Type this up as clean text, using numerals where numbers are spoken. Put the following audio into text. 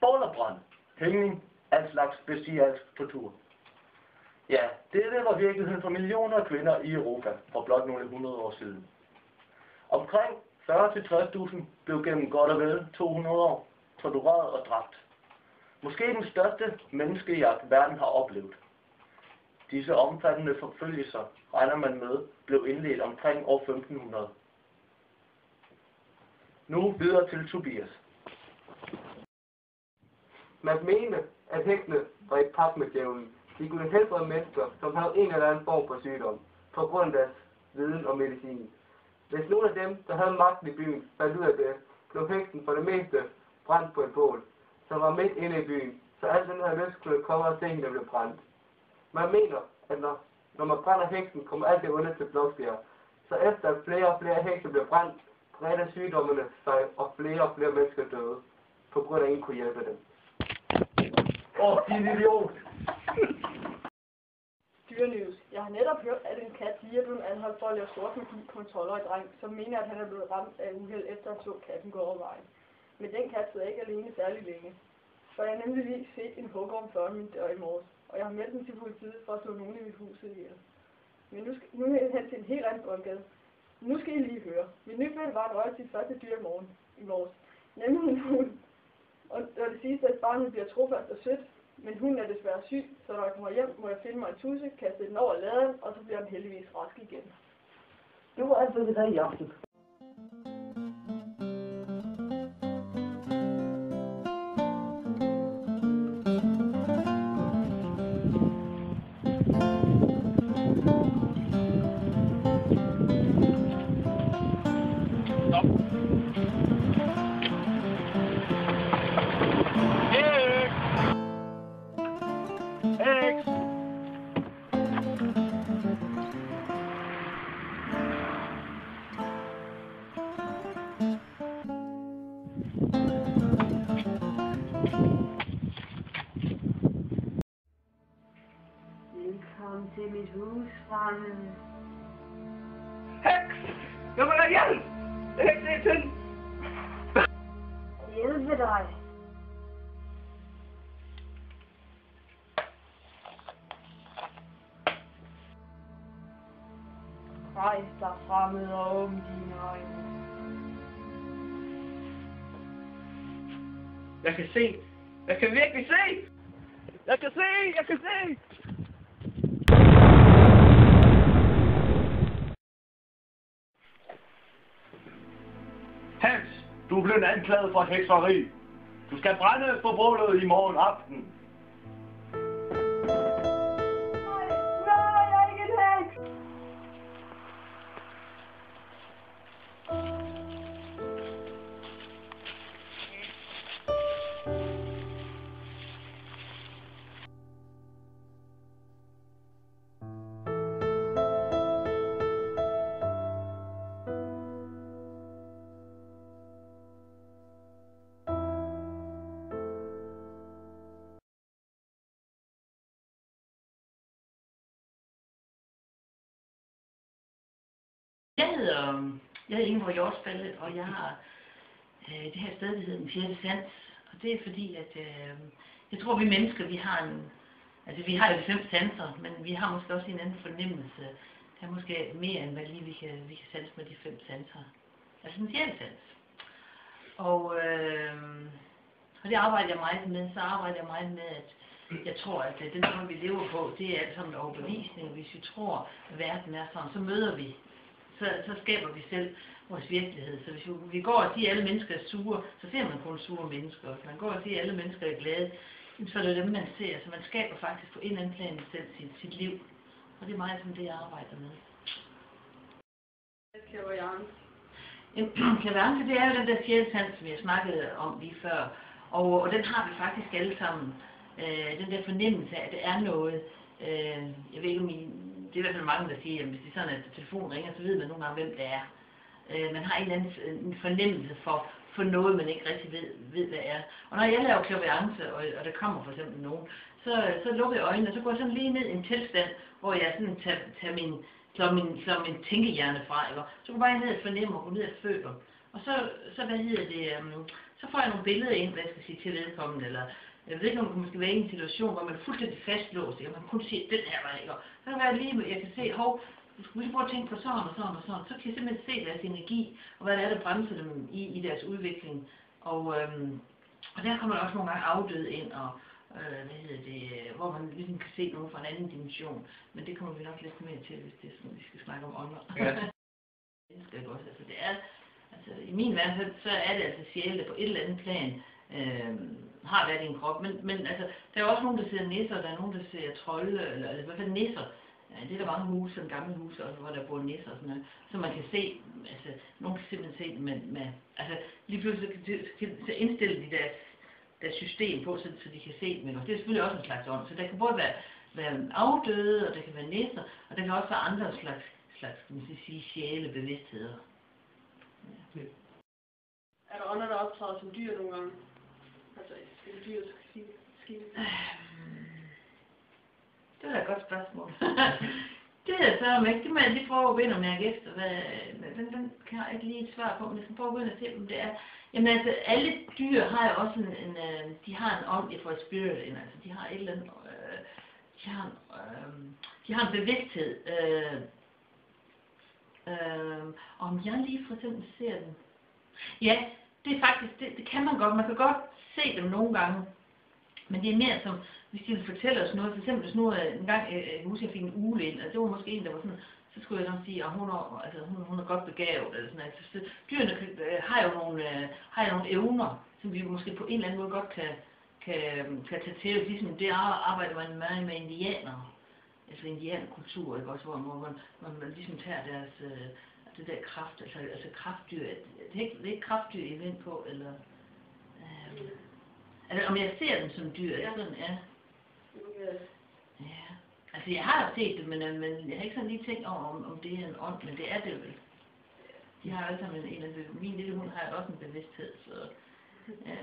Bålerbrand. Hængning er en slags bestialsk tortur. Ja, det var virkeligheden for millioner af kvinder i Europa for blot nogle 100 år siden. Omkring 40-60.000 blev gennem godt og vel 200 år tortureret og dræbt. Måske den største menneskejagt verden har oplevet. Disse omfattende forfølgelser, regner man med, blev indledt omkring år 1500. Nu videre til Tobias. Man mente, at heksene var i pagt med djævlen. De kunne helbrede mennesker, som havde en eller anden form for sygdom, på grund af deres viden om medicin. Hvis nogle af dem, der havde magten i byen, fandt ud af det, blev heksen for det meste brændt på et bål, som var midt inde i byen, så alt den her lyst kunne komme og se hende, der blev brændt. Man mener, at når man brænder heksen, kommer alt det onde til blokskær. Så efter at flere og flere hekser blev brændt, bredte sygdommene sig, og flere mennesker døde, på grund af at ingen kunne hjælpe dem. Din idiot! Dyrenews. Jeg har netop hørt, at en kat lige er blevet anholdt for at lave sort magi på en 12-årig dreng, som mener, at han er blevet ramt af uheld efter at så katten gå over vejen. Men den kat sidder ikke alene særlig længe. For jeg har nemlig lige set en hugorm foran min dør i morges, og jeg har meldt den til politiet for at slå nogen i mit hus ihjel. Men nu er jeg hen til en helt anden boldgade. Nu skal I lige høre. Min nyfødte var en øje til første dyr i morges. Nemlig en hund. Og det siges, at barnet bliver trofast og sødt, men hunden er desværre syg, så når jeg kommer hjem, må jeg finde mig en tusse, kaste den over laderen, og så bliver den heldigvis rask igen. Det var altså det der i aften. Velkommen til mit hus, fremme. Heks! Jeg må da hjælp! Heks, det er til! Hjælpe dig. Rejs dig fremmed og åbn dine øjne. Jeg kan se! Jeg kan virkelig se! Jeg kan se! Jeg kan se! Hans, du er blevet anklaget for hekseri. Du skal brænde på bålet i morgen aften. Nej, jeg er ikke en heks. Jeg hedder Ingeborg Hjortsballe, og jeg har det her sted, der hedder Den Fjerde Sans. Og det er fordi, at jeg tror, vi mennesker, vi har jo 5 sanser, men vi har måske også en anden fornemmelse. Der er måske mere, end hvad lige vi kan sanse med de 5 sanser. Altså den fjerde sans. Og det arbejder jeg meget med. Så arbejder jeg meget med, at jeg tror, at den måde, vi lever på, det er alt sammen en overbevisning. Hvis vi tror, at verden er sådan, så møder vi. Så skaber vi selv vores virkelighed. Så hvis vi går og siger, at alle mennesker er sure, så ser man kun sure mennesker. Hvis man går og siger, at alle mennesker er glade, så er det dem, man ser. Så man skaber faktisk på en eller anden plan selv sit liv. Og det er meget som det, jeg arbejder med. Clairvoyance, det er jo den der fjerde sans, som jeg snakkede om lige før. Og den har vi faktisk alle sammen. Den der fornemmelse af, at det er noget. Jeg ved ikke, om det er i hvert fald mange, der siger, at hvis det er sådan, at telefonen ringer, så ved man nogle gange, hvem det er. Man har en eller anden fornemmelse for noget, man ikke rigtig ved, hvad er. Og når jeg laver clairvoyance, og der kommer for eksempel nogen, så lukker jeg øjnene, og så går jeg sådan lige ned i en tilstand, hvor jeg sådan tager min tænkehjerne fra, ikke? Så går jeg bare ned og fornemmer, og går ned og føler. Og så så får jeg nogle billeder ind, hvad jeg skal sige til vedkommende, eller jeg ved ikke, om man måske være i en situation, hvor man er fuldstændig fastlåst, og man kun se den her vej, og så kan være lige, jeg kan se, hov, du skulle prøve at tænke på sådan og sådan og sådan, så kan jeg simpelthen se deres energi, og hvad der bremser dem i deres udvikling, og der kommer også nogle gange afdøde ind, og hvor man ligesom kan se nogen fra en anden dimension, men det kommer vi nok lidt mere til, hvis det er sådan, vi skal snakke om ånder. Ja. Altså det er, altså i min verden, så er det altså sjæle, der på et eller andet plan har været i en krop, men altså, der er også nogen, der ser nisser, der er nogen, der ser trolde, eller i hvert fald nisser. Det er der mange huse, sådan gamle huse, også, hvor der bor nisser og sådan noget, så man kan se, altså, nogen kan simpelthen se med altså, lige pludselig så indstille de deres system på, så de kan se dem, og det er selvfølgelig også en slags ånd, så der kan både være afdøde, og der kan være nisser, og der kan også være andre slags kan man sige, sjæle, bevidstheder. Ja. Er der ånder, der optræder som dyr nogle gange? Altså, er dyr, der skal sige? Det var et godt spørgsmål. Det er så ikke. Det må jeg lige prøve at vinde, om jeg er gæst. Den kan jeg ikke lige et svar på, men jeg skal prøve at vinde og se, om det er. Jamen altså, alle dyr har jo også de har en ånd, for et spirit, altså de har et eller andet, de har en bevidsthed. Om jeg lige for eksempel ser dem. Ja, det er faktisk, det kan man godt. Man kan godt se dem nogle gange. Men det er mere som, hvis de vil fortælle os noget. For eksempel, hvis nu en gang jeg fik en ugle ind, og det var måske en, der var sådan, så skulle jeg nok sige, at hun er godt begavet. Eller sådan, altså, så dyrene har jo nogle evner, som vi måske på en eller anden måde godt kan tage til. Ligesom det arbejder man meget med indianere. Altså indianerkultur, ikke også, hvor man ligesom tager deres, det der kraft, altså kraftdyr, det er ikke kraftdyr, I er på, eller, altså om jeg ser dem som dyr, ja. Sådan, ja. Ja, altså jeg har set det, men jeg har ikke sådan lige tænkt over, om det er en ånd, men det er det vel. De har alle sammen min lille hund har også en bevidsthed, så, ja.